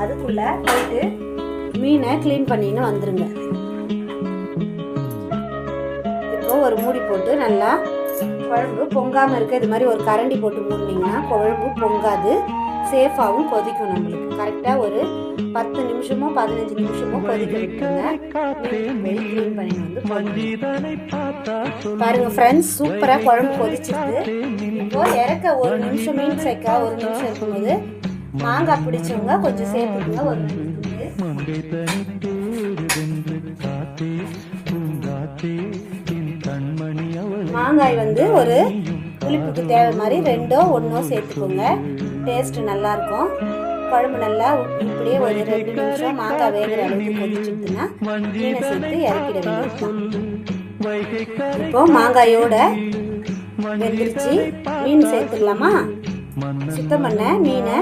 அதுக்குள்ள போயிட்டு மீனை க்ளீன் பண்ணின்னு வந்துருங்க. இப்போ ஒரு மூடி போட்டு நல்லா குழம்பு பொங்காமல் இருக்க இது மாதிரி ஒரு கரண்டி போட்டு மூடினீங்கன்னா குழம்பு பொங்காது, சேஃபாகவும் கொதிக்கும். நம்மளுக்கு கரெக்டாக ஒரு 10 நிமிஷமோ 15 நிமிஷமோ கொதிக்க விட்டுருங்க. க்ளீன் பண்ணி வந்து பாருங்க ஃப்ரெண்ட்ஸ், சூப்பராக குழம்பு கொதிச்சிருக்கு. இப்போ இறக்க ஒரு நிமிஷம், மீன் சேர்க்க ஒரு நிமிஷம் இருக்கும்போது மாங்காய் பிடிச்சவங்க கொஞ்சம் சேர்த்துக்குங்க. ஒரு மாங்காய் வந்து ஒரு புளிப்புக்கு தேவை மாதிரி 2 1 சேர்த்துக்கோங்க. டேஸ்ட் நல்லா இருக்கும். குழம்பு நல்லா இப்படியே ஒரு 2 நிமிஷம் மாங்காய் வேகிற அளவுக்கு கொதிச்சுட்டுன்னா மீனை சேர்த்து இறக்கிட வேண்டியதுதான். இப்போ மாங்காயோட வெந்துருச்சு. மீன் சேர்த்துக்கலாமா? சுத்தம் பண்ண மீனை